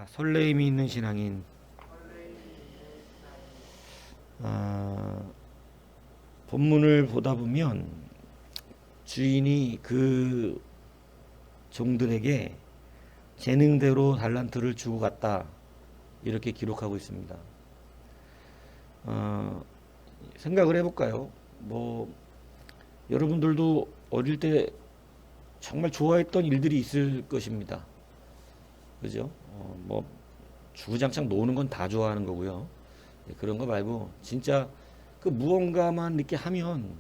설레임이 있는 신앙인. 본문을 보다 보면 주인이 그 종들에게 재능대로 달란트를 주고 갔다, 이렇게 기록하고 있습니다. 생각을 해볼까요? 여러분들도 어릴 때 정말 좋아했던 일들이 있을 것입니다. 그죠? 주구장창 노는 건 다 좋아하는 거고요. 그런 거 말고 진짜 그 무언가만 이렇게 하면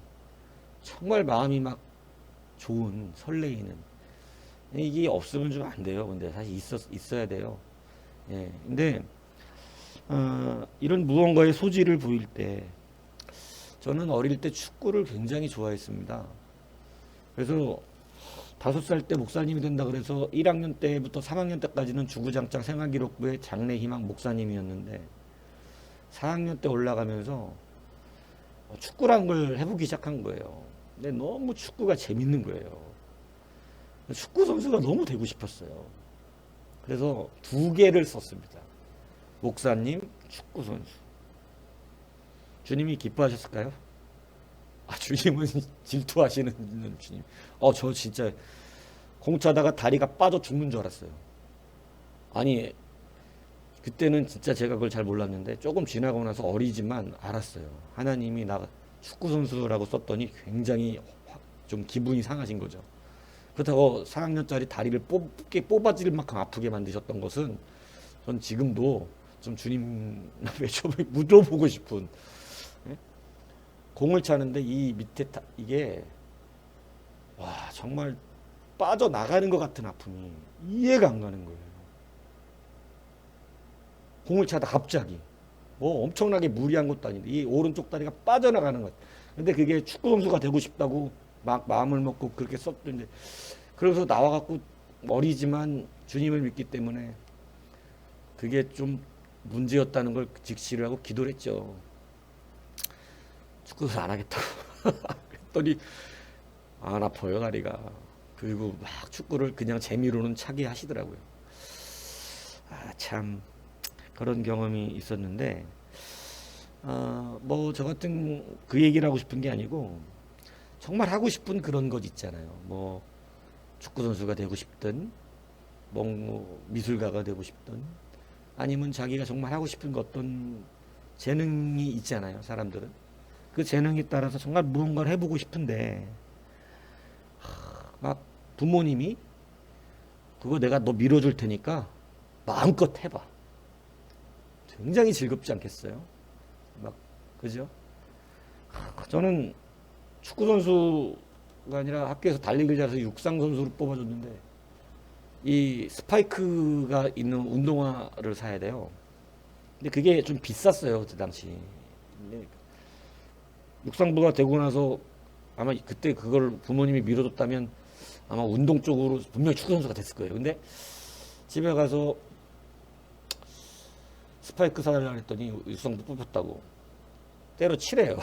정말 마음이 막 좋은, 설레이는, 이게 없으면 좀 안 돼요. 근데 사실 있어야 돼요. 예. 근데 이런 무언가의 소질을 보일 때, 저는 어릴 때 축구를 굉장히 좋아했습니다. 그래서 5살 때 목사님이 된다 그래서 1학년 때부터 3학년 때까지는 주구장창 생활기록부의 장래희망 목사님이었는데, 4학년 때 올라가면서 축구란 걸 해보기 시작한 거예요. 근데 너무 축구가 재밌는 거예요. 축구 선수가 너무 되고 싶었어요. 그래서 2개를 썼습니다. 목사님, 축구 선수. 주님이 기뻐하셨을까요? 주님은 질투하시는 주님. 저 진짜 공차다가 다리가 빠져 죽는 줄 알았어요. 아니, 그때는 진짜 제가 그걸 잘 몰랐는데 조금 지나고 나서 어리지만 알았어요. 하나님이 나 축구 선수라고 썼더니 굉장히 좀 기분이 상하신 거죠. 그렇다고 4학년짜리 다리를 뽑아질 만큼 아프게 만드셨던 것은 전 지금도 좀 주님 앞에 좀 묻어보고 싶은. 예? 공을 차는데 이 밑에 이게 정말 빠져나가는 것 같은 아픔이 이해가 안 가는 거예요. 공을 차다 갑자기 엄청나게 무리한 것도 아닌데 이 오른쪽 다리가 빠져나가는 것. 근데 그게 축구 선수가 되고 싶다고 막 마음을 먹고 그렇게 썼던데, 그래서 나와갖고 어리지만 주님을 믿기 때문에 그게 좀 문제였다는 걸 직시를 하고 기도를 했죠. 축구 선수 안 하겠다고. 그랬더니 안 아파요, 다리가. 그리고 막 축구를 그냥 재미로는 차게 하시더라고요. 참 그런 경험이 있었는데, 저 같은 그 얘기를 하고 싶은 게 아니고, 정말 하고 싶은 그런 것 있잖아요. 축구 선수가 되고 싶든, 미술가가 되고 싶든, 아니면 자기가 정말 하고 싶은 어떤 재능이 있잖아요, 사람들은. 그 재능에 따라서 정말 무언가를 해보고 싶은데, 막 부모님이 그거 내가 너 밀어줄 테니까 마음껏 해봐. 굉장히 즐겁지 않겠어요? 그죠? 저는 축구 선수가 아니라 학교에서 달리기를 잘해서 육상 선수로 뽑아줬는데, 이 스파이크가 있는 운동화를 사야 돼요. 근데 그게 좀 비쌌어요, 그 당시. 근데 육상부가 되고 나서 아마 그때 그걸 부모님이 밀어줬다면 아마 운동 쪽으로 분명히 축구 선수가 됐을 거예요. 근데 집에 가서 스파이크 사달라고 했더니 육상부 뽑혔다고 때려치래요.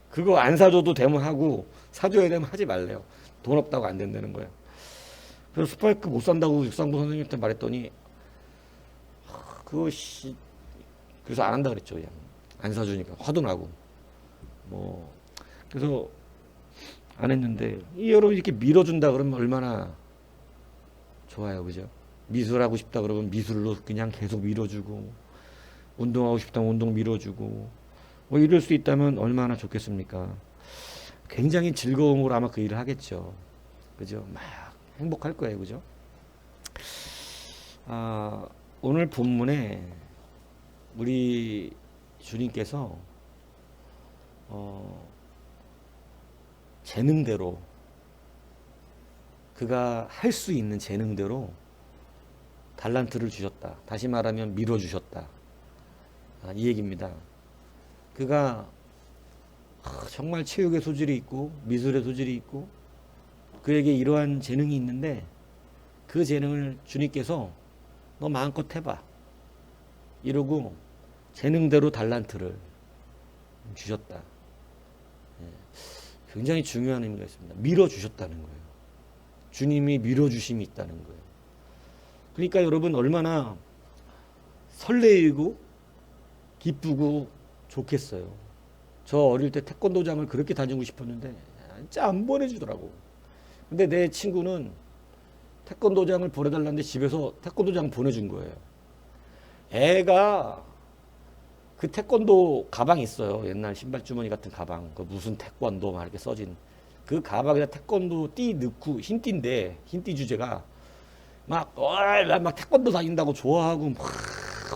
그거 안 사줘도 되면 하고 사줘야 되면 하지 말래요. 돈 없다고 안 된다는 거예요. 그래서 스파이크 못 산다고 육상부 선생님한테 말했더니 그것이 그래서 안 한다 그랬죠. 그냥 안 사주니까 화도 나고 그래서 안 했는데, 여러분 이렇게 밀어준다 그러면 얼마나 좋아요, 그죠? 미술하고 싶다 그러면 미술로 그냥 계속 밀어주고, 운동하고 싶다면 운동 밀어주고, 이럴 수 있다면 얼마나 좋겠습니까? 굉장히 즐거움으로 아마 그 일을 하겠죠. 그죠? 막 행복할 거예요, 그죠? 오늘 본문에 우리 주님께서 재능대로, 그가 할 수 있는 재능대로 달란트를 주셨다. 다시 말하면 밀어주셨다. 이 얘기입니다. 그가 정말 체육의 소질이 있고 미술의 소질이 있고 그에게 이러한 재능이 있는데 그 재능을 주님께서 너 마음껏 해봐 이러고 재능대로 달란트를 주셨다. 예, 굉장히 중요한 의미가 있습니다. 밀어주셨다는 거예요. 주님이 밀어주심이 있다는 거예요. 그러니까 여러분 얼마나 설레이고 기쁘고 좋겠어요. 저 어릴 때 태권도장을 그렇게 다니고 싶었는데 진짜 안 보내주더라고. 근데 내 친구는 태권도장을 보내달라는데 집에서 태권도장 보내준 거예요. 애가 그 태권도 가방 있어요. 옛날 신발 주머니 같은 가방. 그 무슨 태권도 막 이렇게 써진 그 가방에다 태권도 띠 넣고 흰띠인데 흰띠 주제가 막 태권도 다닌다고 좋아하고 막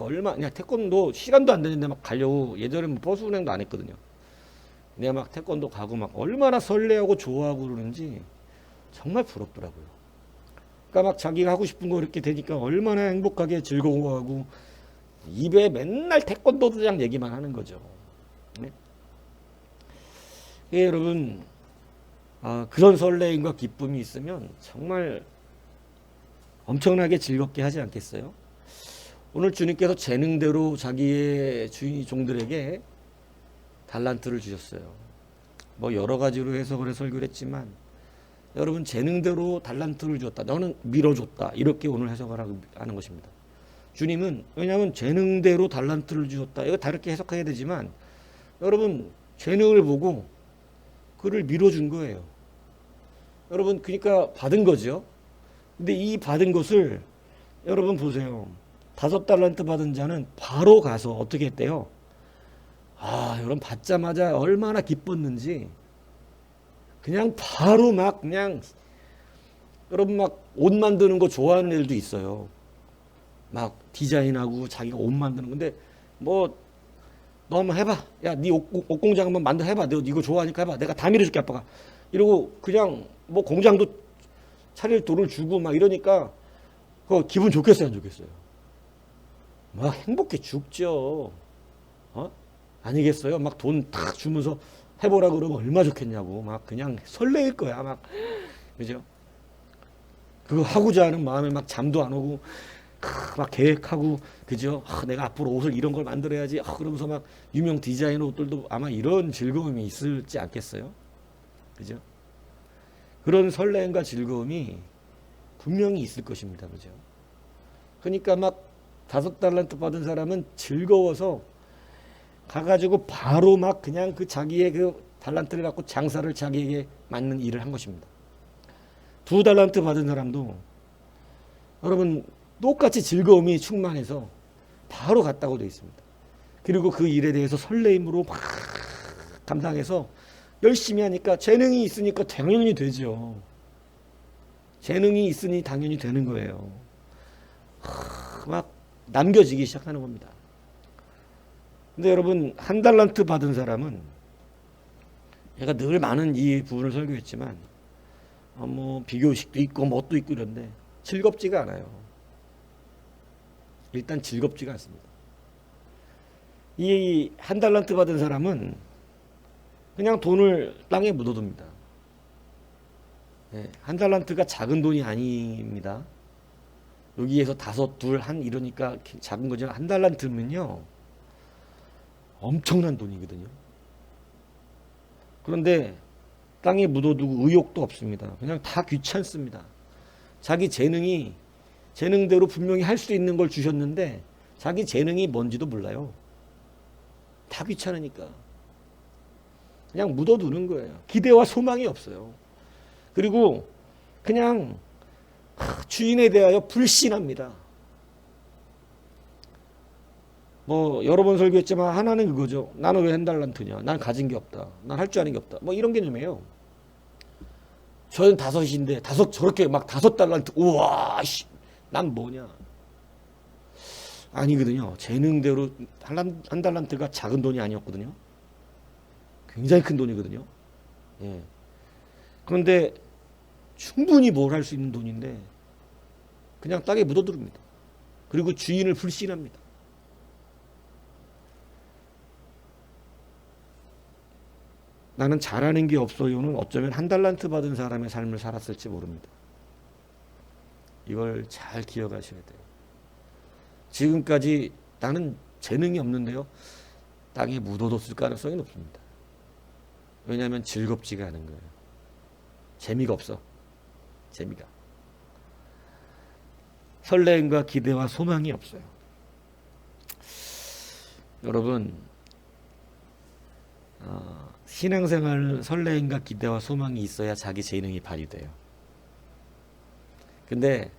얼마 그냥 태권도 시간도 안 되는데 막 가려고 예전에 뭐 버스 운행도 안 했거든요. 내가 막 태권도 가고 막 얼마나 설레하고 좋아하고 그러는지 정말 부럽더라고요. 그러니까 막 자기가 하고 싶은 거 이렇게 되니까 얼마나 행복하게 즐거워하고 입에 맨날 태권도 도장 얘기만 하는 거죠. 네? 예, 여러분 그런 설레임과 기쁨이 있으면 정말 엄청나게 즐겁게 하지 않겠어요? 오늘 주님께서 재능대로 자기의 주인 종들에게 달란트를 주셨어요. 뭐 여러 가지로 해석을 해서 설교를 했지만 여러분 재능대로 달란트를 주었다. 너는 밀어줬다. 이렇게 오늘 해석을 하는 것입니다. 주님은 왜냐하면 재능대로 달란트를 주셨다. 이거 다르게 해석해야 되지만 여러분 재능을 보고 그를 밀어준 거예요. 여러분 그러니까 받은 거죠. 근데 이 받은 것을 여러분 보세요. 5달란트 받은 자는 바로 가서 어떻게 했대요? 여러분 받자마자 얼마나 기뻤는지 그냥 바로 막 그냥 여러분 막 옷 만드는 거 좋아하는 애들도 있어요. 막 디자인하고 자기가 옷 만드는 건데 뭐 너 한번 해봐. 야, 네 옷 공장 한번 만들어 해봐. 너 이거 좋아하니까 해봐. 내가 다 밀어줄게 아빠가. 이러고 그냥 뭐 공장도 차릴 돈을 주고 막 이러니까 그거 기분 좋겠어요, 안 좋겠어요? 막 행복해 죽죠. 아니겠어요? 막 돈 탁 주면서 해보라 그러면 얼마 좋겠냐고. 막 그냥 설레일 거야. 막 그죠? 그거 하고자 하는 마음에 막 잠도 안 오고 막 계획하고 그죠? 내가 앞으로 옷을 이런 걸 만들어야지. 그러면서 막 유명 디자이너 옷들도 아마 이런 즐거움이 있을지 않겠어요? 그죠? 그런 설렘과 즐거움이 분명히 있을 것입니다. 그죠? 그러니까 막 5달란트 받은 사람은 즐거워서 가가지고 바로 막 그냥 그 자기의 그 달란트를 갖고 장사를 자기에게 맞는 일을 한 것입니다. 2달란트 받은 사람도 여러분 똑같이 즐거움이 충만해서 바로 갔다고 되어 있습니다. 그리고 그 일에 대해서 설레임으로 막 감당해서 열심히 하니까 재능이 있으니까 당연히 되죠. 재능이 있으니 당연히 되는 거예요. 막 남겨지기 시작하는 겁니다. 근데 여러분 1달란트 받은 사람은 제가 늘 많은 이 부분을 설교했지만 뭐 비교식도 있고 뭣도 있고 이런데 즐겁지가 않아요. 일단 즐겁지가 않습니다. 이 1달란트 받은 사람은 그냥 돈을 땅에 묻어둡니다. 1달란트가 작은 돈이 아닙니다. 여기에서 5, 2, 1 이러니까 작은 거죠. 1달란트면요 엄청난 돈이거든요. 그런데 땅에 묻어두고 의욕도 없습니다. 그냥 다 귀찮습니다. 자기 재능대로 분명히 할 수 있는 걸 주셨는데 자기 재능이 뭔지도 몰라요. 다 귀찮으니까 그냥 묻어두는 거예요. 기대와 소망이 없어요. 그리고 그냥 주인에 대하여 불신합니다. 뭐 여러 번 설교했지만 하나는 그거죠. 나는 왜 1달란트냐? 난 가진 게 없다. 난 할 줄 아는 게 없다. 뭐 이런 개념이에요. 저는 5인데 저렇게 막 5달란트 우와 난 뭐냐? 아니거든요. 재능대로 1달란트가 작은 돈이 아니었거든요. 굉장히 큰 돈이거든요. 예. 그런데 충분히 뭘 할 수 있는 돈인데 그냥 땅에 묻어두릅니다. 그리고 주인을 불신합니다. 나는 잘하는 게 없어요는 어쩌면 한 달란트 받은 사람의 삶을 살았을지 모릅니다. 이걸 잘 기억하셔야 돼요. 지금까지 나는 재능이 없는데요, 땅에 묻어뒀을 가능성이 높습니다. 왜냐하면 즐겁지가 않은 거예요. 재미가 없어. 재미가. 설레임과 기대와 소망이 없어요. 여러분, 신앙생활 설레임과 기대와 소망이 있어야 자기 재능이 발휘돼요. 근데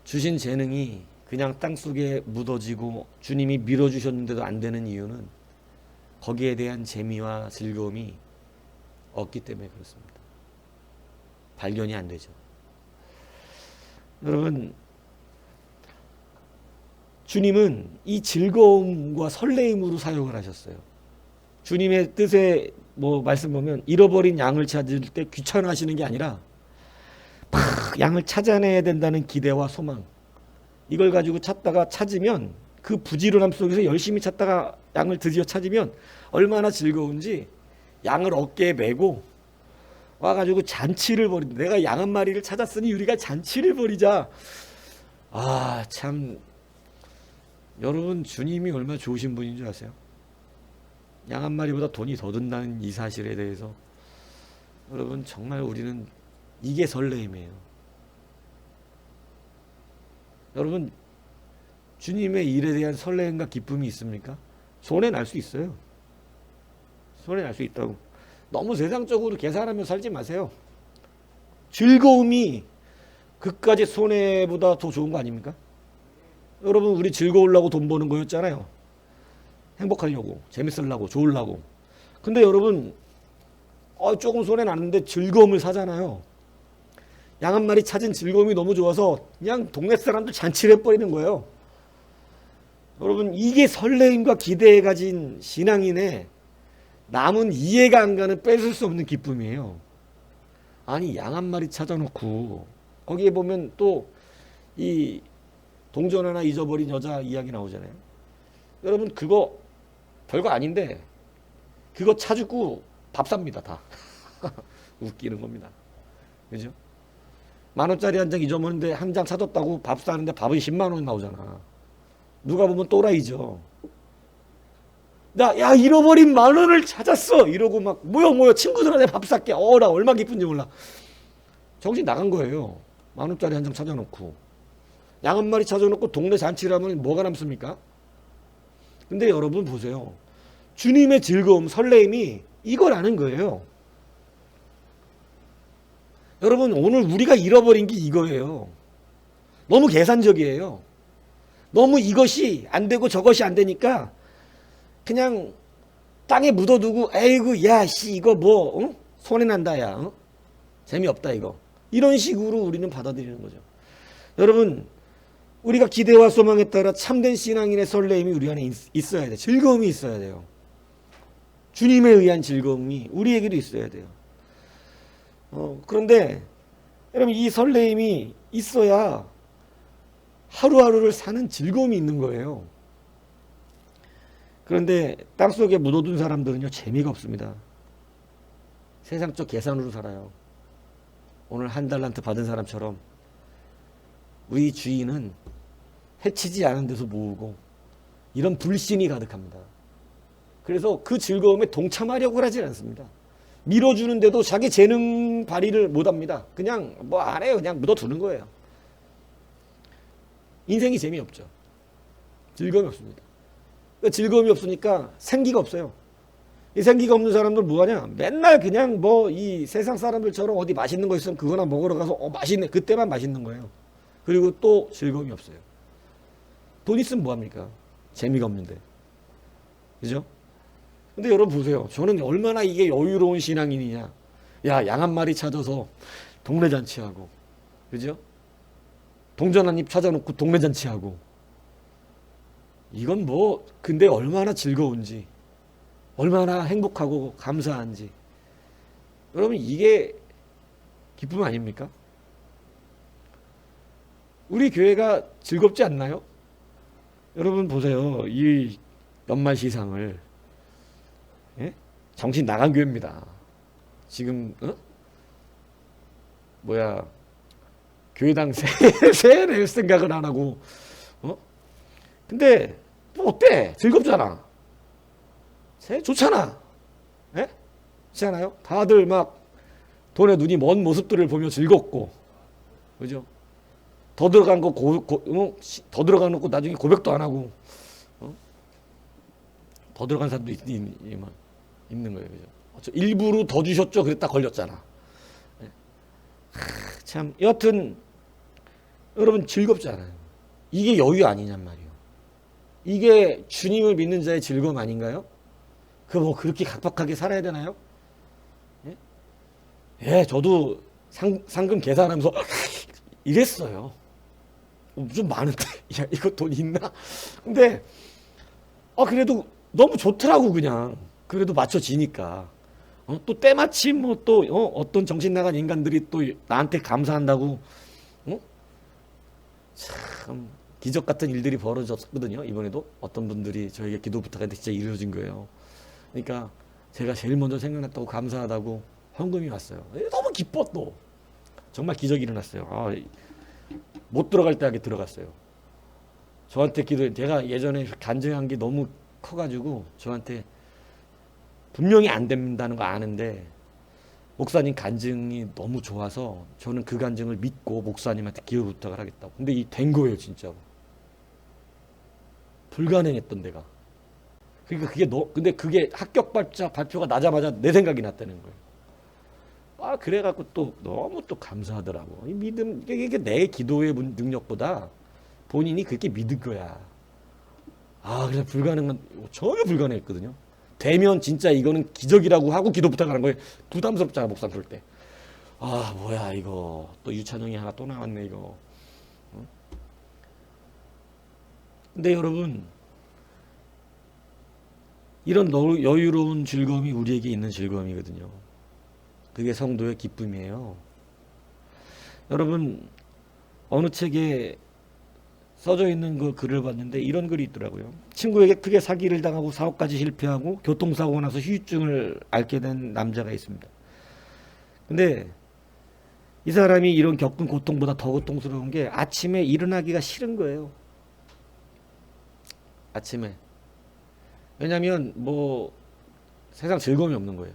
주신 재능이 그냥 땅속에 묻어지고 주님이 밀어주셨는데도 안 되는 이유는 거기에 대한 재미와 즐거움이 없기 때문에 그렇습니다. 발견이 안 되죠. 여러분, 주님은 이 즐거움과 설레임으로 사역을 하셨어요. 주님의 뜻에 말씀 보면 잃어버린 양을 찾을 때 귀찮아하시는 게 아니라 막 양을 찾아내야 된다는 기대와 소망, 이걸 가지고 찾다가 찾으면 그 부지런함 속에서 열심히 찾다가 양을 드디어 찾으면 얼마나 즐거운지 양을 어깨에 메고 와가지고 잔치를 벌인다. 내가 양 한 마리를 찾았으니 우리가 잔치를 벌이자. 아, 참, 여러분, 주님이 얼마나 좋으신 분인 줄 아세요? 양 한 마리보다 돈이 더 든다는 이 사실에 대해서 여러분, 정말 우리는 이게 설레임이에요. 여러분, 주님의 일에 대한 설레임과 기쁨이 있습니까? 손해 날 수 있어요. 손해 날 수 있다고. 너무 세상적으로 계산하며 살지 마세요. 즐거움이 그까지 손해보다 더 좋은 거 아닙니까? 여러분, 우리 즐거우려고 돈 버는 거였잖아요. 행복하려고, 재밌으려고, 좋으려고. 근데 여러분, 조금 손해 나는데 즐거움을 사잖아요. 양 한 마리 찾은 즐거움이 너무 좋아서 그냥 동네 사람들 잔치를 해버리는 거예요. 여러분, 이게 설레임과 기대에 가진 신앙인의 남은 이해가 안 가는 뺏을 수 없는 기쁨이에요. 아니, 양 한 마리 찾아놓고 거기에 보면 또 이 동전 하나 잊어버린 여자 이야기 나오잖아요. 여러분, 그거 별거 아닌데 그거 찾고 밥 삽니다, 다. 웃기는 겁니다. 그죠? 10,000원짜리 한 장 잊어먹는데 한 장 찾았다고 밥 사는데 밥은 10만 원이 나오잖아. 누가 보면 또라이죠. 야, 잃어버린 10,000원을 찾았어! 이러고 막, 뭐야, 친구들한테 밥 살게. 나 얼마 기쁜지 몰라. 정신 나간 거예요. 10,000원짜리 한 장 찾아놓고. 양 한 마리 찾아놓고 동네 잔치를 하면 뭐가 남습니까? 근데 여러분 보세요. 주님의 즐거움, 설레임이 이거라는 거예요. 여러분, 오늘 우리가 잃어버린 게 이거예요. 너무 계산적이에요. 너무 이것이 안 되고 저것이 안 되니까 그냥 땅에 묻어두고, 에이구, 야, 이거 손해난다, 야. 재미없다, 이거. 이런 식으로 우리는 받아들이는 거죠. 여러분, 우리가 기대와 소망에 따라 참된 신앙인의 설레임이 우리 안에 있어야 돼. 즐거움이 있어야 돼요. 주님에 의한 즐거움이 우리에게도 있어야 돼요. 그런데 여러분, 이 설레임이 있어야 하루하루를 사는 즐거움이 있는 거예요. 그런데 땅속에 묻어둔 사람들은요, 재미가 없습니다. 세상적 계산으로 살아요. 오늘 한 달란트 받은 사람처럼 우리 주인은 해치지 않은 데서 모으고 이런 불신이 가득합니다. 그래서 그 즐거움에 동참하려고 하지 않습니다. 밀어주는데도 자기 재능 발휘를 못합니다. 그냥 안 해요. 그냥 묻어두는 거예요. 인생이 재미없죠. 즐거움이 없습니다. 즐거움이 없으니까 생기가 없어요. 이 생기가 없는 사람들 뭐하냐? 맨날 그냥 이 세상 사람들처럼 어디 맛있는 거 있으면 그거나 먹으러 가서 맛있네. 그때만 맛있는 거예요. 그리고 또 즐거움이 없어요. 돈 있으면 뭐합니까? 재미가 없는데. 그죠? 근데 여러분 보세요. 저는 얼마나 이게 여유로운 신앙인이냐. 야, 양 한 마리 찾아서 동네 잔치하고. 그죠? 동전 한 입 찾아놓고 동네 잔치하고. 이건 근데 얼마나 즐거운지. 얼마나 행복하고 감사한지. 여러분, 이게 기쁨 아닙니까? 우리 교회가 즐겁지 않나요? 여러분 보세요. 이 연말 시상을 정신 나간 교회입니다. 지금 뭐야 교회당 세 낼 생각을 안 하고 근데 뭐 어때? 즐겁잖아. 세 좋잖아. 예? 그렇지 않아요? 다들 막 돈에 눈이 먼 모습들을 보며 즐겁고 그죠? 더 들어간 거 더 들어간 거 나중에 고백도 안 하고 더 들어간 사람도 있는 거예요. 그죠? 일부러 더 주셨죠? 그랬다 걸렸잖아. 예. 참 여하튼 여러분 즐겁잖아요. 이게 여유 아니냔 말이에요. 이게 주님을 믿는 자의 즐거움 아닌가요? 그 뭐 그렇게 각박하게 살아야 되나요? 예, 예 저도 상금 계산하면서 이랬어요. 좀 많은데 야 이거 돈 있나? 근데 그래도 너무 좋더라고 그냥. 그래도 맞춰지니까. 또 때마침 뭐 또 어떤 정신 나간 인간들이 또 나한테 감사한다고 참 기적 같은 일들이 벌어졌거든요. 이번에도 어떤 분들이 저에게 기도 부탁했는데 진짜 이루어진 거예요. 그러니까 제가 제일 먼저 생각났다고 감사하다고 헌금이 왔어요. 너무 기뻐 또. 정말 기적이 일어났어요. 못 들어갈 때 하게 들어갔어요. 저한테 제가 예전에 간증한 게 너무 커가지고 저한테 분명히 안 된다는 거 아는데 목사님 간증이 너무 좋아서 저는 그 간증을 믿고 목사님한테 기도 부탁을 하겠다고. 근데 된 거예요 진짜로. 불가능했던 데가. 그러니까 근데 그게 합격 발표가 나자마자 내 생각이 났다는 거예요. 그래갖고 또 너무 또 감사하더라고. 이 믿음, 이게 내 기도의 능력보다 본인이 그렇게 믿은 거야. 그래서 전혀 불가능했거든요. 되면 진짜 이거는 기적이라고 하고 기도 부탁하는 거예요. 부담스럽잖아, 목사 그럴 때. 뭐야, 이거. 또 유찬영이 하나 또 나왔네, 이거. 근데 여러분, 이런 여유로운 즐거움이 우리에게 있는 즐거움이거든요. 그게 성도의 기쁨이에요. 여러분, 어느 책에 써져 있는 그 글을 봤는데 이런 글이 있더라고요. 친구에게 크게 사기를 당하고 사업까지 실패하고 교통사고가 나서 후유증을 앓게 된 남자가 있습니다. 근데 이 사람이 이런 겪은 고통보다 더 고통스러운 게 아침에 일어나기가 싫은 거예요. 아침에. 왜냐면 뭐 세상 즐거움이 없는 거예요.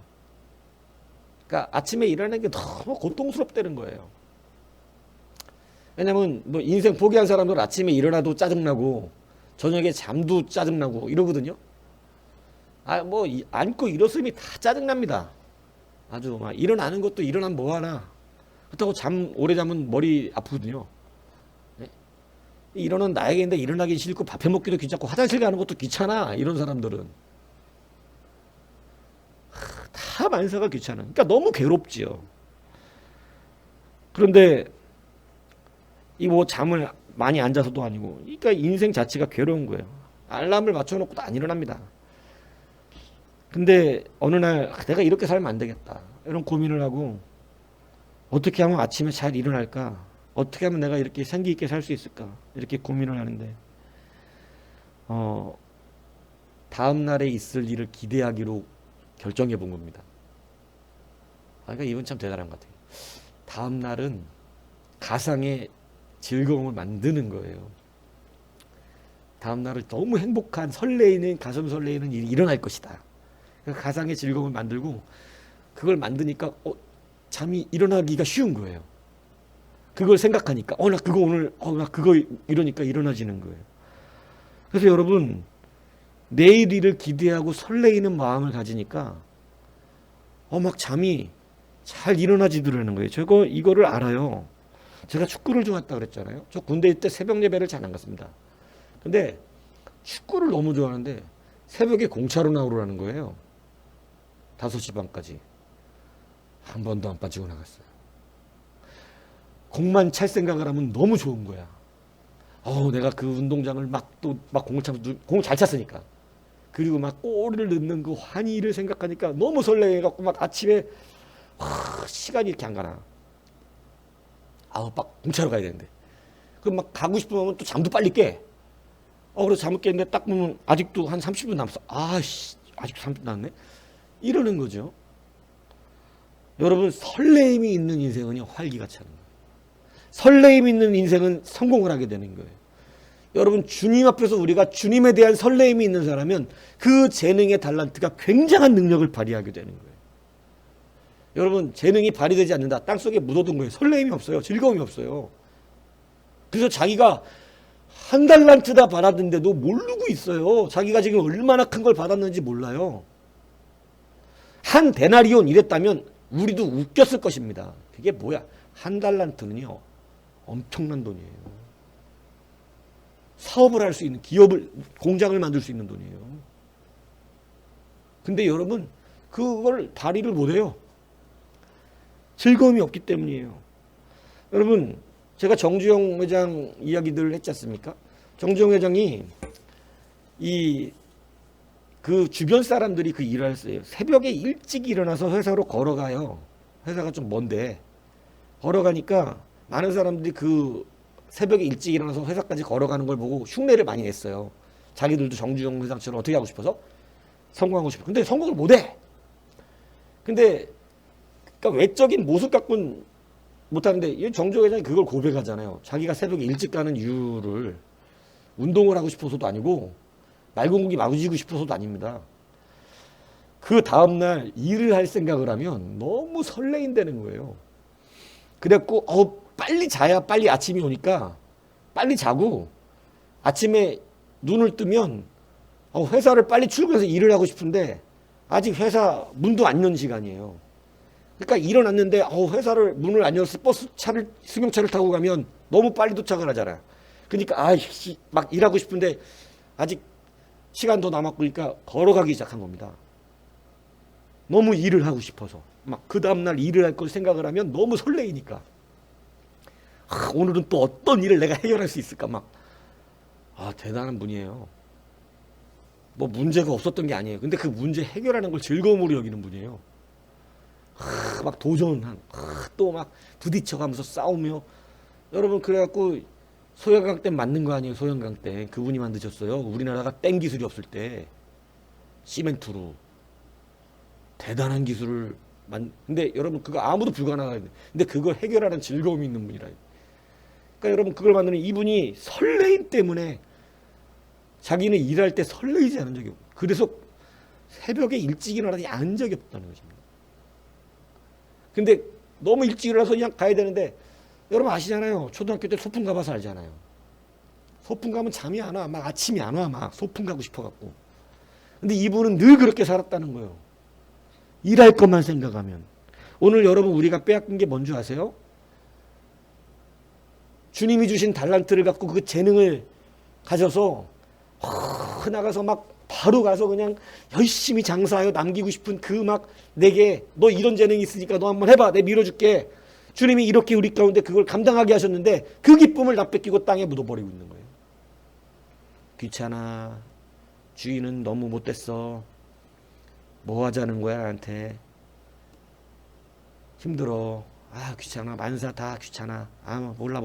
그러니까 아침에 일어나는 게 너무 고통스럽다는 거예요. 왜냐면 뭐 인생 포기한 사람들 아침에 일어나도 짜증나고 저녁에 잠도 짜증나고 이러거든요. 뭐 앉고 일어서면 다 짜증납니다. 아주 막 일어나는 것도 일어나면 뭐하나. 그렇다고 오래 자면 머리 아프거든요. 네? 일어나는 나에게 있는데 일어나기 싫고 밥 해먹기도 귀찮고 화장실 가는 것도 귀찮아. 이런 사람들은 다 만사가 귀찮아. 그러니까 너무 괴롭지요. 그런데 이 뭐 잠을 많이 안 자서도 아니고, 그러니까 인생 자체가 괴로운 거예요. 알람을 맞춰놓고도 안 일어납니다. 근데 어느 날 내가 이렇게 살면 안 되겠다 이런 고민을 하고 어떻게 하면 아침에 잘 일어날까? 어떻게 하면 내가 이렇게 생기 있게 살 수 있을까? 이렇게 고민을 하는데 다음 날에 있을 일을 기대하기로 결정해 본 겁니다. 그러니까 이분 참 대단한 것 같아요. 다음 날은 가상의 즐거움을 만드는 거예요. 다음 날을 너무 행복한 설레이는 가슴 설레이는 일이 일어날 것이다. 그러니까 가상의 즐거움을 만들고 그걸 만드니까 잠이 일어나기가 쉬운 거예요. 그걸 생각하니까 나 그거 오늘 나 그거 이러니까 일어나지는 거예요. 그래서 여러분 내일 일을 기대하고 설레이는 마음을 가지니까 막 잠이 잘 일어나지더라는 거예요. 제가 이거를 알아요. 제가 축구를 좋아했다 그랬잖아요. 저 군대 있을 때 새벽 예배를 잘 안 갔습니다. 근데 축구를 너무 좋아하는데 새벽에 공차로 나오라는 거예요. 5시 반까지. 한 번도 안 빠지고 나갔어요. 공만 찰 생각을 하면 너무 좋은 거야. 내가 그 운동장을 막 공을 차면서 공을 잘 찼으니까. 그리고 막 골을 넣는 그 환희를 생각하니까 너무 설레갖고 막 아침에 시간이 이렇게 안 가나. 막 공차로 가야 되는데. 그럼 막 가고 싶으면 또 잠도 빨리 깨. 그래서 잠을 깼는데 딱 보면 아직도 한 30분 남았어. 아직도 30분 남았네. 이러는 거죠. 여러분, 설레임이 있는 인생은요, 활기가 차는 거예요. 설레임 있는 인생은 성공을 하게 되는 거예요. 여러분, 주님 앞에서 우리가 주님에 대한 설레임이 있는 사람은 그 재능의 달란트가 굉장한 능력을 발휘하게 되는 거예요. 여러분, 재능이 발휘되지 않는다. 땅속에 묻어둔 거예요. 설레임이 없어요. 즐거움이 없어요. 그래서 자기가 한 달란트다 받았는데도 모르고 있어요. 자기가 지금 얼마나 큰 걸 받았는지 몰라요. 한 데나리온 이랬다면 우리도 웃겼을 것입니다. 그게 뭐야? 한 달란트는요, 엄청난 돈이에요. 사업을 할 수 있는, 기업을, 공장을 만들 수 있는 돈이에요. 근데 여러분, 그걸 발휘를 못해요. 즐거움이 없기 때문이에요. 여러분, 제가 정주영 회장 이야기들을 했지 않습니까? 정주영 회장이 그 주변 사람들이 그 일을 했어요. 새벽에 일찍 일어나서 회사로 걸어가요. 회사가 좀 먼데 걸어가니까 많은 사람들이 그 새벽에 일찍 일어나서 회사까지 걸어가는 걸 보고 흉내를 많이 냈어요. 자기들도 정주영 회장처럼 어떻게 하고 싶어서 성공하고 싶어. 근데 성공을 못해. 근데 그러니까 외적인 모습 갖고는 못하는데 정주영 회장이 그걸 고백하잖아요. 자기가 새벽에 일찍 가는 이유를 운동을 하고 싶어서도 아니고 맑은 공기 마시고 싶어서도 아닙니다. 그 다음날 일을 할 생각을 하면 너무 설레인다는 거예요. 그래갖고 빨리 자야 빨리 아침이 오니까 빨리 자고 아침에 눈을 뜨면 회사를 빨리 출근해서 일을 하고 싶은데 아직 회사 문도 안 연 시간이에요. 그러니까 일어났는데 회사를 문을 안 열어서 버스차를 승용차를 타고 가면 너무 빨리 도착을 하잖아요. 그러니까 막 일하고 싶은데 아직 시간 더 남았고 그러니까 걸어가기 시작한 겁니다. 너무 일을 하고 싶어서 막 그 다음날 일을 할 걸 생각을 하면 너무 설레이니까 오늘은 또 어떤 일을 내가 해결할 수 있을까 막 대단한 분이에요. 뭐 문제가 없었던 게 아니에요. 근데 그 문제 해결하는 걸 즐거움으로 여기는 분이에요. 막 도전한 또 막 부딪혀가면서 싸우며 여러분 그래갖고 소형강 때 맞는 거 아니에요. 소형강 때 그분이 만드셨어요. 우리나라가 땡 기술이 없을 때 시멘트로 대단한 기술을 근데 여러분 그거 아무도 불가능하거든요. 근데 그걸 해결하는 즐거움이 있는 분이라. 그러니까 여러분 그걸 만드는 이분이 설레임 때문에 자기는 일할 때 설레이지 않은 적이 없고 그래서 새벽에 일찍 일어나지 않은 적이 없다는 것입니다. 근데 너무 일찍 일어나서 그냥 가야 되는데 여러분 아시잖아요. 초등학교 때 소풍 가봐서 알잖아요. 소풍 가면 잠이 안 와. 막 아침이 안 와. 막 소풍 가고 싶어갖고. 근데 이분은 늘 그렇게 살았다는 거예요. 일할 것만 생각하면. 오늘 여러분 우리가 빼앗긴 게 뭔지 아세요? 주님이 주신 달란트를 갖고 그 재능을 가져서 나가서 막 바로 가서 그냥 열심히 장사하여 남기고 싶은 그 막 내게 너 이런 재능이 있으니까 너 한번 해봐. 내가 밀어줄게. 주님이 이렇게 우리 가운데 그걸 감당하게 하셨는데 그 기쁨을 다 뺏기고 땅에 묻어버리고 있는 거예요. 귀찮아. 주인은 너무 못됐어. 뭐 하자는 거야 나한테. 힘들어. 귀찮아. 만사 다 귀찮아. 몰라.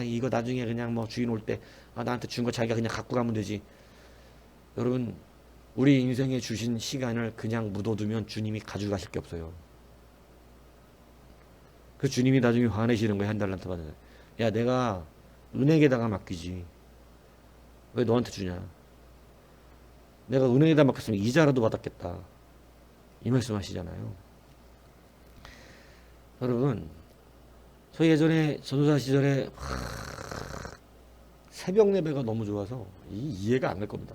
이거 나중에 그냥 뭐 주인 올 때 나한테 준 거 자기가 그냥 갖고 가면 되지. 여러분 우리 인생에 주신 시간을 그냥 묻어두면 주님이 가져가실 게 없어요. 그 주님이 나중에 화내시는 거예요. 한 달란트 받는. 야 내가 은행에다가 맡기지. 왜 너한테 주냐. 내가 은행에다 맡겼으면 이자라도 받았겠다. 이 말씀 하시잖아요. 여러분 저 예전에 전도사 시절에 새벽 예배가 너무 좋아서 이해가 안 갈 겁니다.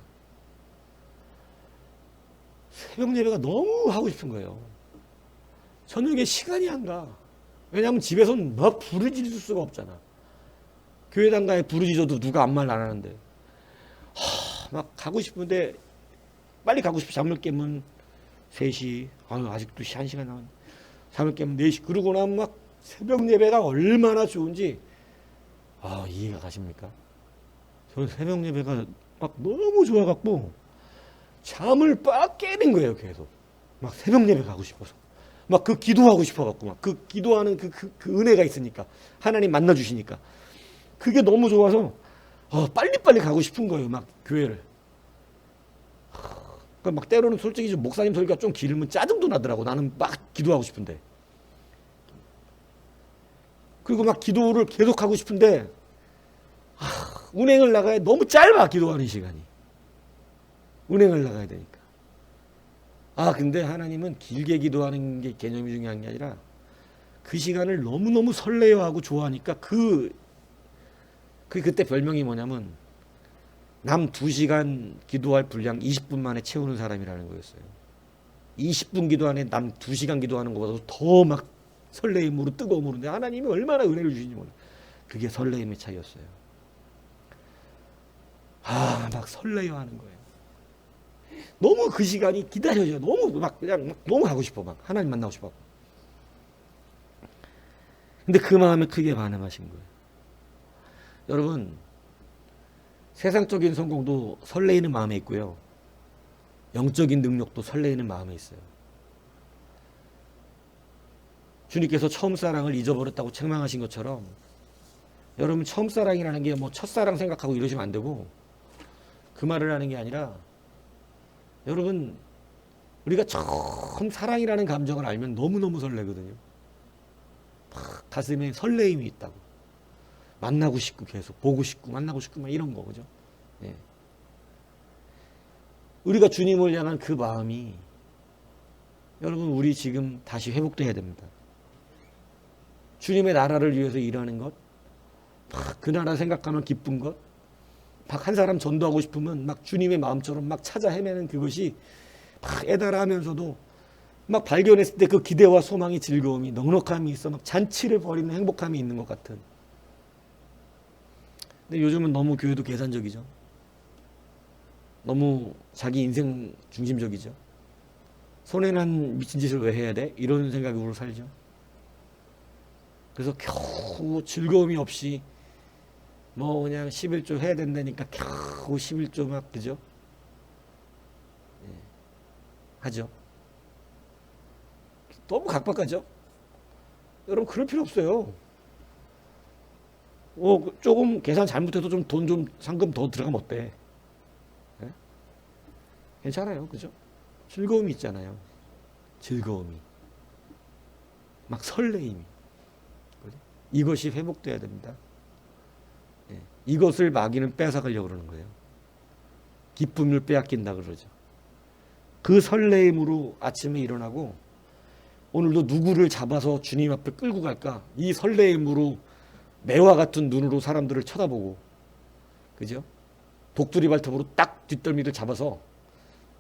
새벽 예배가 너무 하고 싶은 거예요. 저녁에 시간이 안 가. 왜냐하면 집에서는 막 부르짖을 수가 없잖아. 교회당 가에 부르짖어도 누가 아무 말 안 하는데 막 가고 싶은데 빨리 가고 싶어. 잠을 깨면 3시 아직도 1시간 남았네. 잠을 깨면 4시. 그러고 나면 막 새벽 예배가 얼마나 좋은지 이해가 가십니까? 저는 새벽 예배가 막 너무 좋아갖고 잠을 빡 깨는 거예요. 계속 막 새벽 예배 가고 싶어서 막 그 기도하고 싶어갖고 막 그 기도하는 그 은혜가 있으니까 하나님 만나 주시니까 그게 너무 좋아서 빨리빨리 가고 싶은 거예요. 막 교회를. 그러니까 막 때로는 솔직히 좀 목사님 소리가 좀 길으면 짜증도 나더라고. 나는 막 기도하고 싶은데. 그리고 막 기도를 계속하고 싶은데 운행을 나가야 너무 짧아, 기도하는 시간이. 운행을 나가야 되니까. 근데 하나님은 길게 기도하는 게 개념이 중요한 게 아니라 그 시간을 너무너무 설레어하고 좋아하니까 그때 별명이 뭐냐면 남 2시간 기도할 분량 20분 만에 채우는 사람이라는 거였어요. 20분 기도 안에 남 2시간 기도하는 것보다 더 막 설레임으로 뜨거움으로. 근데 하나님이 얼마나 은혜를 주시는지 몰라. 그게 설레임의 차이였어요. 막 설레어 하는 거예요. 너무 그 시간이 기다려져요. 너무 막 그냥 막 너무 가고 싶어. 막 하나님 만나고 싶어. 근데 그 마음에 크게 반응하신 거예요. 여러분, 세상적인 성공도 설레이는 마음에 있고요. 영적인 능력도 설레이는 마음에 있어요. 주님께서 처음 사랑을 잊어버렸다고 책망하신 것처럼 여러분, 처음 사랑이라는 게 뭐 첫사랑 생각하고 이러시면 안 되고, 그 말을 하는 게 아니라 여러분, 우리가 처음 사랑이라는 감정을 알면 너무너무 설레거든요. 가슴에 설레임이 있다고. 만나고 싶고 계속 보고 싶고 만나고 싶고 막 이런 거, 그죠? 예. 우리가 주님을 향한 그 마음이 여러분, 우리 지금 다시 회복돼야 됩니다. 주님의 나라를 위해서 일하는 것, 그 나라 생각하면 기쁜 것, 막 한 사람 전도하고 싶으면 막 주님의 마음처럼 막 찾아 헤매는 그것이 막 애달하면서도 막 발견했을 때 그 기대와 소망이, 즐거움이, 넉넉함이 있어 막 잔치를 벌이는 행복함이 있는 것 같은. 근데 요즘은 너무 교회도 계산적이죠. 너무 자기 인생 중심적이죠. 손해난 미친 짓을 왜 해야 돼? 이런 생각으로 살죠. 그래서 겨우 즐거움이 없이 뭐 그냥 11조 해야 된다니까 겨우 11조 막, 그죠? 예, 하죠. 너무 각박하죠? 여러분, 그럴 필요 없어요. 조금 계산 잘못해도 좀 돈 좀 상금 더 들어가면 어때? 예? 괜찮아요. 그죠? 즐거움이 있잖아요. 즐거움이. 막 설레임이. 그죠? 이것이 회복돼야 됩니다. 예. 이것을 마귀는 뺏어가려고 그러는 거예요. 기쁨을 빼앗긴다 그러죠. 그 설레임으로 아침에 일어나고 오늘도 누구를 잡아서 주님 앞에 끌고 갈까? 이 설레임으로 매와 같은 눈으로 사람들을 쳐다보고, 그죠? 독수리 발톱으로 딱 뒷덜미를 잡아서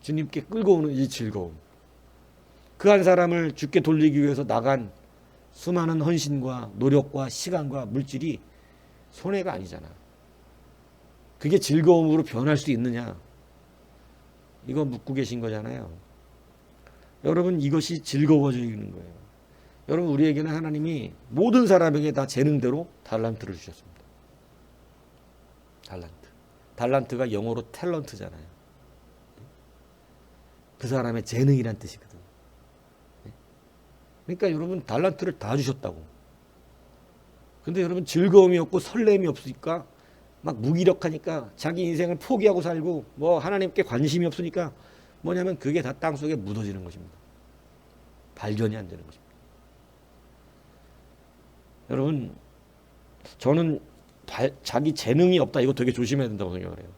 주님께 끌고 오는 이 즐거움. 그 한 사람을 주께 돌리기 위해서 나간 수많은 헌신과 노력과 시간과 물질이 손해가 아니잖아. 그게 즐거움으로 변할 수 있느냐? 이거 묻고 계신 거잖아요. 여러분, 이것이 즐거워지는 거예요. 여러분, 우리에게는 하나님이 모든 사람에게 다 재능대로 달란트를 주셨습니다. 달란트. 달란트가 영어로 탤런트잖아요. 그 사람의 재능이란 뜻이거든요. 그러니까 여러분, 달란트를 다 주셨다고. 근데 여러분, 즐거움이 없고 설렘이 없으니까 막 무기력하니까 자기 인생을 포기하고 살고 뭐 하나님께 관심이 없으니까 뭐냐면 그게 다 땅속에 묻어지는 것입니다. 발견이 안 되는 것입니다. 여러분, 저는 자기 재능이 없다, 이거 되게 조심해야 된다고 생각을 해요.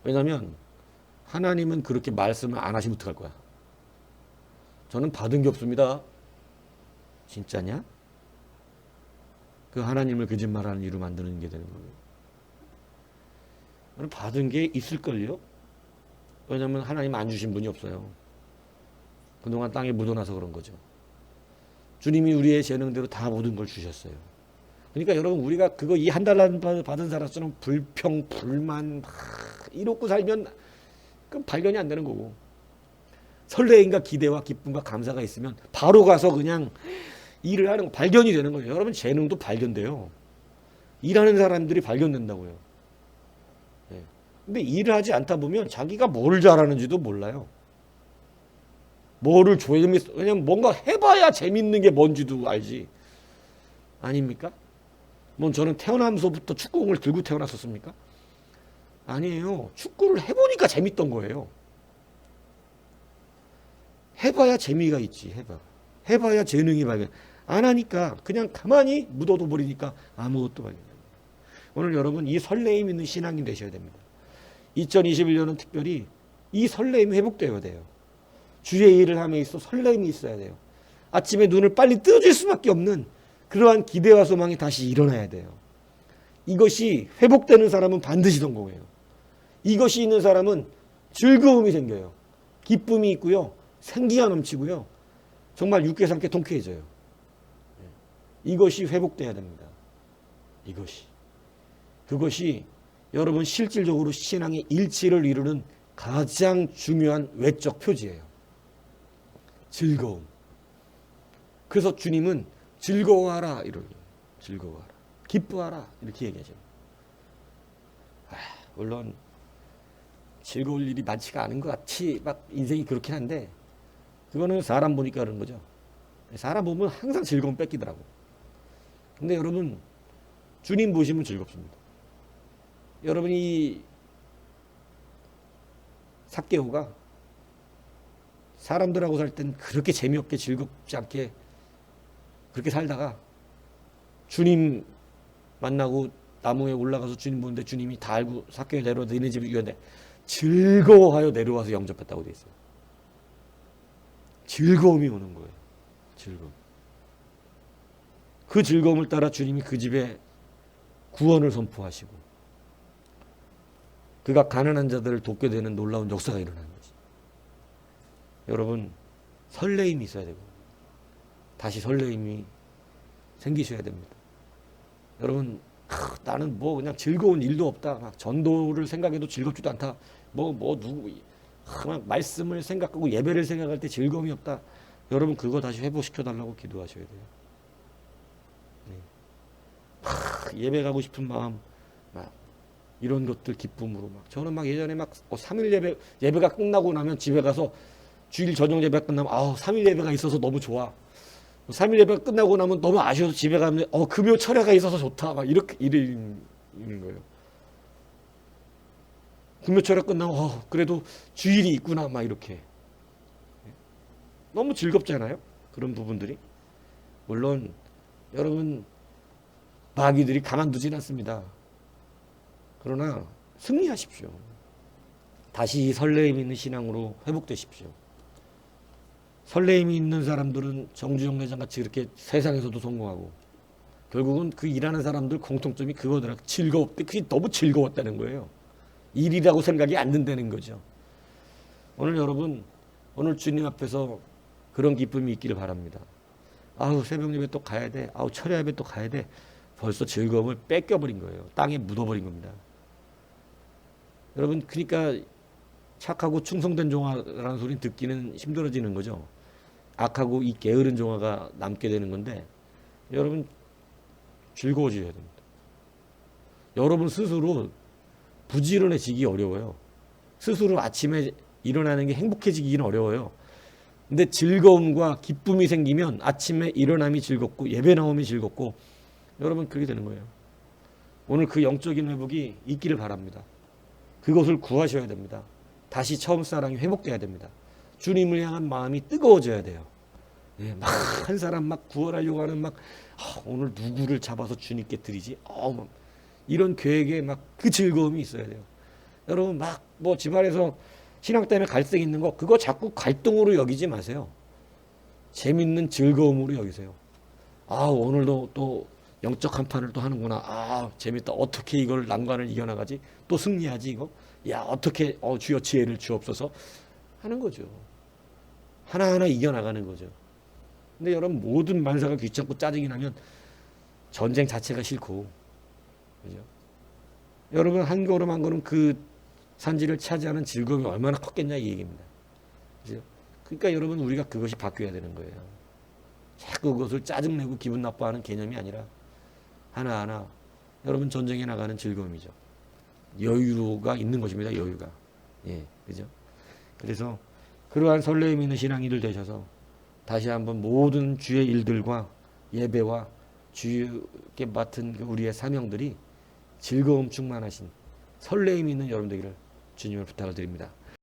왜냐하면 하나님은 그렇게 말씀을 안 하시면 어떡할 거야? 저는 받은 게 없습니다. 진짜냐? 그 하나님을 거짓말하는 이유로 만드는 게 되는 거예요. 저는 받은 게 있을걸요? 왜냐하면 하나님 안 주신 분이 없어요. 그동안 땅에 묻어나서 그런 거죠. 주님이 우리의 재능대로 다 모든 걸 주셨어요. 그러니까 여러분, 우리가 그거 이 한 달러 받은 사람처럼 불평, 불만 막 이러고 살면 그 발견이 안 되는 거고, 설레임과 기대와 기쁨과 감사가 있으면 바로 가서 그냥 일을 하는 거, 발견이 되는 거예요. 여러분, 재능도 발견돼요. 일하는 사람들이 발견된다고요. 네. 근데 일을 하지 않다 보면 자기가 뭘 잘하는지도 몰라요. 뭐를 왜냐면 뭔가 해봐야 재밌는 게 뭔지도 알지. 아닙니까? 뭐 저는 태어나면서부터 축구공을 들고 태어났었습니까? 아니에요. 축구를 해보니까 재밌던 거예요. 해봐야 재미가 있지. 해봐야 재능이 발견. 안 하니까 그냥 가만히 묻어둬 버리니까 아무것도 발견. 오늘 여러분 이 설레임 있는 신앙이 되셔야 됩니다. 2021년은 특별히 이 설레임이 회복되어야 돼요. 주의 일을 함에 있어 설레임이 있어야 돼요. 아침에 눈을 빨리 뜨질 수밖에 없는 그러한 기대와 소망이 다시 일어나야 돼요. 이것이 회복되는 사람은 반드시 성공해요. 이것이 있는 사람은 즐거움이 생겨요. 기쁨이 있고요. 생기가 넘치고요. 정말 육개삼계 통쾌해져요. 이것이 회복돼야 됩니다. 그것이 여러분 실질적으로 신앙의 일치를 이루는 가장 중요한 외적 표지예요. 즐거움. 그래서 주님은 즐거워하라 즐거워하라. 기뻐하라 이렇게 얘기하십니다. 물론 즐거울 일이 많지가 않은 것 같이 막 인생이 그렇긴 한데 그거는 사람 보니까 그런 거죠. 사람 보면 항상 즐거움 뺏기더라고. 근데 여러분 주님 보시면 즐겁습니다. 여러분이 삭개오가 사람들하고 살 땐 그렇게 재미없게 즐겁지 않게 그렇게 살다가 주님 만나고 나무에 올라가서 주님 보는데 주님이 다 알고 삭개오 내려와 너네 집에 유연해 즐거워하여 내려와서 영접했다고 돼 있어요. 즐거움이 오는 거예요. 즐거움. 그 즐거움을 따라 주님이 그 집에 구원을 선포하시고 그가 가난한 자들을 돕게 되는 놀라운 역사가 일어나는 거지. 여러분 설레임이 있어야 되고 다시 설레임이 생기셔야 됩니다. 여러분 나는 뭐 그냥 즐거운 일도 없다. 막 전도를 생각해도 즐겁지도 않다. 누구 막 말씀을 생각하고 예배를 생각할 때 즐거움이 없다. 여러분 그거 다시 회복시켜 달라고 기도하셔야 돼요. 네. 예배 가고 싶은 마음 막 이런 것들 기쁨으로 막 저는 막 예전에 막 3일 예배가 끝나고 나면 집에 가서 주일 저녁 예배가 끝나면 3일 예배가 있어서 너무 좋아. 3일 예배가 끝나고 나면 너무 아쉬워서 집에 가면 금요 철야가 있어서 좋다. 막 이렇게 이러는 거예요. 금요 철야 끝나면 그래도 주일이 있구나. 막 이렇게. 너무 즐겁잖아요. 그런 부분들이. 물론 여러분 마귀들이 가만두진 않습니다. 그러나 승리하십시오. 다시 설레임 있는 신앙으로 회복되십시오. 설레임이 있는 사람들은 정주영 회장 같이 이렇게 세상에서도 성공하고 결국은 그 일하는 사람들 공통점이 그거더라고요. 그게 너무 즐거웠다는 거예요. 일이라고 생각이 안 든다는 거죠. 오늘 주님 앞에서 그런 기쁨이 있기를 바랍니다. 새벽 예배 또 가야 돼. 철야 예배 또 가야 돼. 벌써 즐거움을 뺏겨버린 거예요. 땅에 묻어버린 겁니다. 여러분 그러니까 착하고 충성된 종아라는 소리는 듣기는 힘들어지는 거죠. 악하고 이 게으른 종아가 남게 되는 건데 여러분 즐거워져야 됩니다. 여러분 스스로 부지런해지기 어려워요. 스스로 아침에 일어나는 게 행복해지기는 어려워요. 근데 즐거움과 기쁨이 생기면 아침에 일어남이 즐겁고 예배 나옴이 즐겁고 여러분 그렇게 되는 거예요. 오늘 그 영적인 회복이 있기를 바랍니다. 그것을 구하셔야 됩니다. 다시 처음 사랑이 회복돼야 됩니다. 주님을 향한 마음이 뜨거워져야 돼요. 막 한 사람 막 구원하려고 하는 오늘 누구를 잡아서 주님께 드리지? 이런 계획에 막 그 즐거움이 있어야 돼요. 여러분 집안에서 신앙 때문에 갈등 있는 거 그거 자꾸 갈등으로 여기지 마세요. 재밌는 즐거움으로 여기세요. 오늘도 또 영적 한판을 또 하는구나. 재밌다. 어떻게 이걸 난관을 이겨나가지? 또 승리하지 이거? 어떻게 주여 지혜를 주옵소서 하는 거죠. 하나하나 이겨나가는 거죠. 근데 여러분 모든 만사가 귀찮고 짜증이 나면 전쟁 자체가 싫고 그죠? 여러분 한 걸음 한 걸음 그 산지를 차지하는 즐거움이 얼마나 컸겠냐 이 얘기입니다. 그죠? 그러니까 여러분 우리가 그것이 바뀌어야 되는 거예요. 자꾸 그것을 짜증내고 기분 나빠하는 개념이 아니라 하나하나 여러분 전쟁에 나가는 즐거움이죠. 여유가 있는 것입니다. 여유가. 그죠? 그래서 그러한 설레임 있는 신앙인들 되셔서 다시 한번 모든 주의 일들과 예배와 주께 맡은 우리의 사명들이 즐거움 충만하신 설레임 있는 여러분 되기를 주님을 부탁을 드립니다.